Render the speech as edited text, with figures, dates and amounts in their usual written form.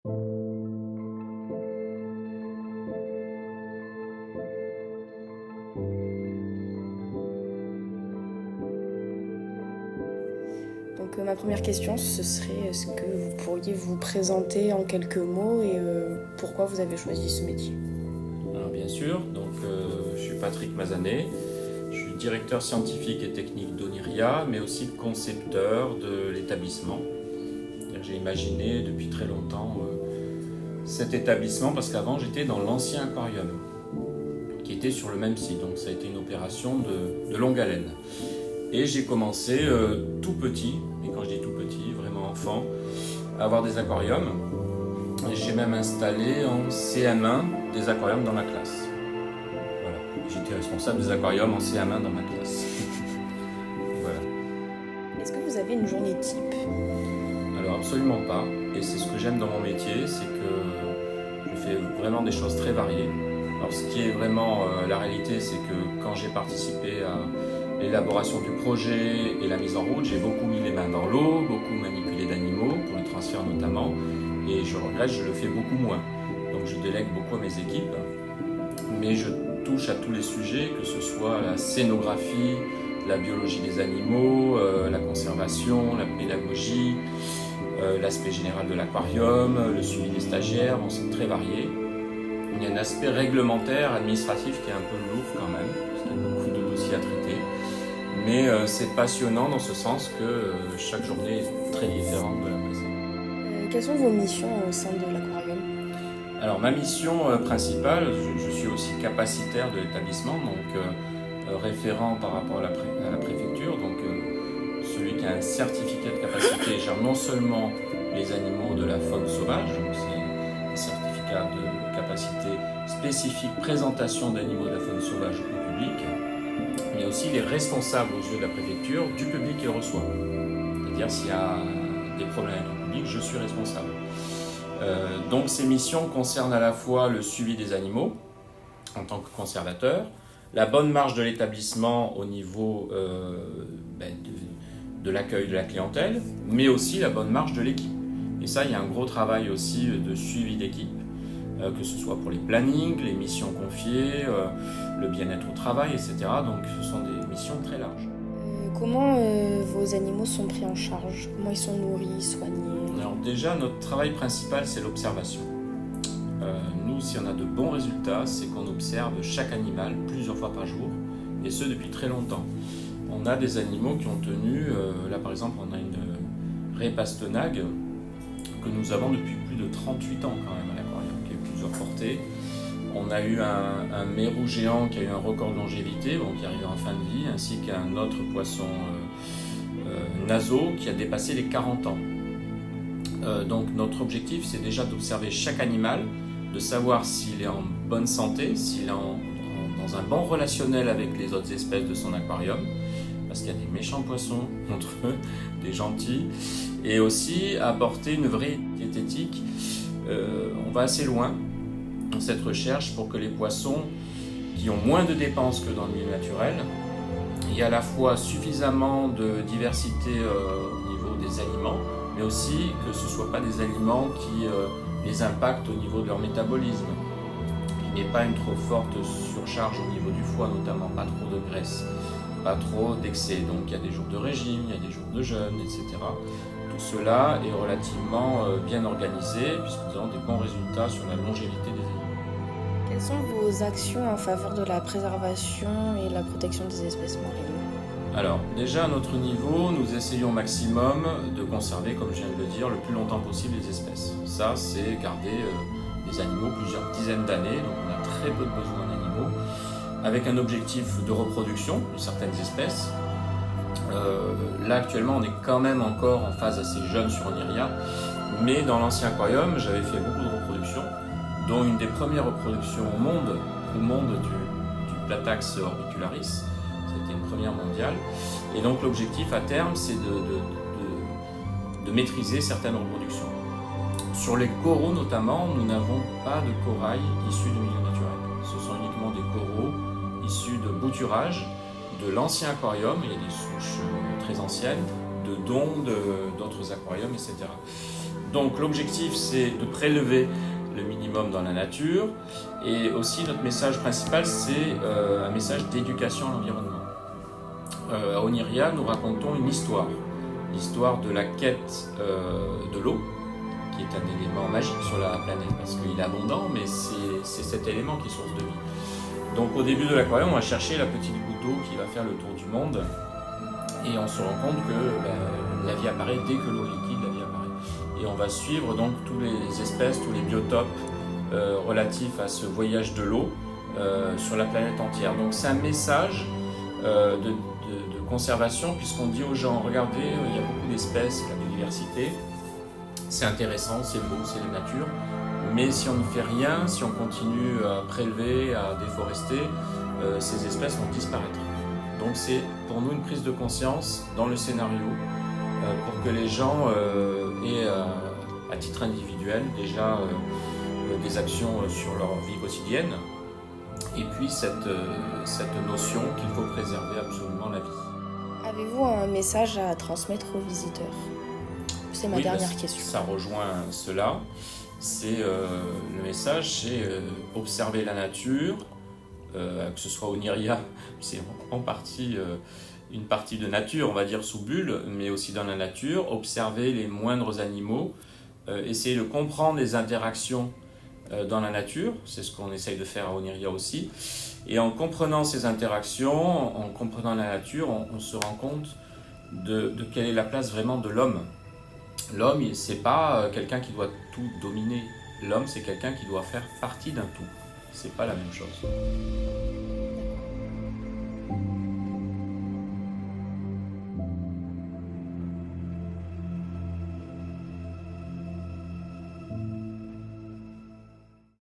Donc ma première question, ce serait est-ce que vous pourriez vous présenter en quelques mots et pourquoi vous avez choisi ce métier? Alors bien sûr, je suis Patrick Mazanet, je suis directeur scientifique et technique d'Oniria, mais aussi concepteur de l'établissement. J'ai imaginé depuis très longtemps cet établissement parce qu'avant j'étais dans l'ancien aquarium qui était sur le même site, donc ça a été une opération de longue haleine. Et j'ai commencé tout petit, et quand je dis tout petit, vraiment enfant, à avoir des aquariums. Et j'ai même installé en CM1 des aquariums dans ma classe. Voilà. J'étais responsable des aquariums en CM1 dans ma classe. Voilà. Est-ce que vous avez une journée type? Alors absolument pas. Et c'est ce que j'aime dans mon métier, c'est que je fais vraiment des choses très variées. Alors ce qui est vraiment la réalité, c'est que quand j'ai participé à l'élaboration du projet et la mise en route, j'ai beaucoup mis les mains dans l'eau, beaucoup manipulé d'animaux, pour le transfert notamment, et je regrette, je le fais beaucoup moins. Donc je délègue beaucoup à mes équipes, mais je touche à tous les sujets, que ce soit la scénographie, la biologie des animaux, la conservation, la pédagogie, l'aspect général de l'aquarium, le suivi des stagiaires, bon, c'est très varié. Il y a un aspect réglementaire, administratif qui est un peu lourd quand même, parce qu'il y a beaucoup de dossiers à traiter. Mais c'est passionnant dans ce sens que chaque journée est très différente de la précédente. Quelles sont vos missions au sein de l'aquarium? Alors ma mission principale, je suis aussi capacitaire de l'établissement, donc référent par rapport à la préfecture, donc celui qui a un certificat de capacité gère non seulement les animaux de la faune sauvage, donc c'est un certificat de capacité spécifique présentation d'animaux de la faune sauvage au public, mais aussi les responsables aux yeux de la préfecture du public qui le reçoit. C'est-à-dire s'il y a des problèmes avec le public, je suis responsable. Donc ces missions concernent à la fois le suivi des animaux en tant que conservateur, la bonne marche de l'établissement au niveau de l'accueil de la clientèle, mais aussi la bonne marche de l'équipe. Et ça, il y a un gros travail aussi de suivi d'équipe, que ce soit pour les plannings, les missions confiées, le bien-être au travail, etc. Donc ce sont des missions très larges. Comment vos animaux sont pris en charge? Comment ils sont nourris, soignés? Alors déjà, notre travail principal, c'est l'observation. Nous, si on a de bons résultats, c'est qu'on observe chaque animal plusieurs fois par jour, et ce depuis très longtemps. On a des animaux qui ont tenu, là par exemple, on a une raie pastenague que nous avons depuis plus de 38 ans quand même à l'aquarium, qui a eu plusieurs portées. On a eu un mérou géant qui a eu un record de longévité, bon, qui arrive en fin de vie, ainsi qu'un autre poisson naseau qui a dépassé les 40 ans. Donc notre objectif, c'est déjà d'observer chaque animal, de savoir s'il est en bonne santé, s'il est dans un bon relationnel avec les autres espèces de son aquarium, parce qu'il y a des méchants poissons entre eux, des gentils, et aussi apporter une vraie diététique. On va assez loin dans cette recherche pour que les poissons qui ont moins de dépenses que dans le milieu naturel, il y a à la fois suffisamment de diversité au niveau des aliments, mais aussi que ce ne soient pas des aliments qui les impactent au niveau de leur métabolisme. Il n'y ait pas une trop forte surcharge au niveau du foie, notamment pas trop de graisse, pas trop d'excès. Donc il y a des jours de régime, il y a des jours de jeûne, etc. Tout cela est relativement bien organisé puisque nous avons des bons résultats sur la longévité des animaux. Quelles sont vos actions en faveur de la préservation et la protection des espèces marines? Alors, déjà à notre niveau, nous essayons au maximum de conserver, comme je viens de le dire, le plus longtemps possible les espèces. Ça, c'est garder les animaux plusieurs dizaines d'années, donc on a très peu de besoins d'animaux, avec un objectif de reproduction de certaines espèces. Là, actuellement, on est quand même encore en phase assez jeune sur Oniria, mais dans l'ancien aquarium, j'avais fait beaucoup de reproductions, dont une des premières reproductions au monde du Platax orbicularis. C'était une première mondiale. Et donc l'objectif à terme, c'est de maîtriser certaines reproductions. Sur les coraux notamment, nous n'avons pas de corail issus du milieu naturel. Ce sont uniquement des coraux issus de bouturage, de l'ancien aquarium, il y a des souches très anciennes, de dons d'autres aquariums, etc. Donc l'objectif, c'est de prélever le minimum dans la nature. Et aussi, notre message principal, c'est un message d'éducation à l'environnement. À Oniria, nous racontons une histoire. L'histoire de la quête de l'eau, qui est un élément magique sur la planète, parce qu'il est abondant, mais c'est cet élément qui est source de vie. Donc au début de l'aquarium, on va chercher la petite goutte d'eau qui va faire le tour du monde, et on se rend compte que la vie apparaît dès que l'eau est liquide, la vie apparaît. Et on va suivre donc toutes les espèces, tous les biotopes relatifs à ce voyage de l'eau sur la planète entière. Donc c'est un message de conservation, puisqu'on dit aux gens, regardez, il y a beaucoup d'espèces, la biodiversité, c'est intéressant, c'est beau, c'est la nature, mais si on ne fait rien, si on continue à prélever, à déforester, ces espèces vont disparaître. Donc c'est pour nous une prise de conscience dans le scénario pour que les gens aient à titre individuel déjà des actions sur leur vie quotidienne, et puis cette notion qu'il faut préserver absolument la vie. Avez-vous un message à transmettre aux visiteurs? C'est ma dernière question. Ça rejoint cela. C'est le message, c'est observer la nature, que ce soit Oniria, c'est en partie une partie de nature, on va dire sous bulle, mais aussi dans la nature, observer les moindres animaux, essayer de comprendre les interactions dans la nature, c'est ce qu'on essaye de faire à Oniria aussi. Et en comprenant ces interactions, en comprenant la nature, on se rend compte de quelle est la place vraiment de l'homme. L'homme, c'est pas quelqu'un qui doit tout dominer. L'homme, c'est quelqu'un qui doit faire partie d'un tout. C'est pas la même chose.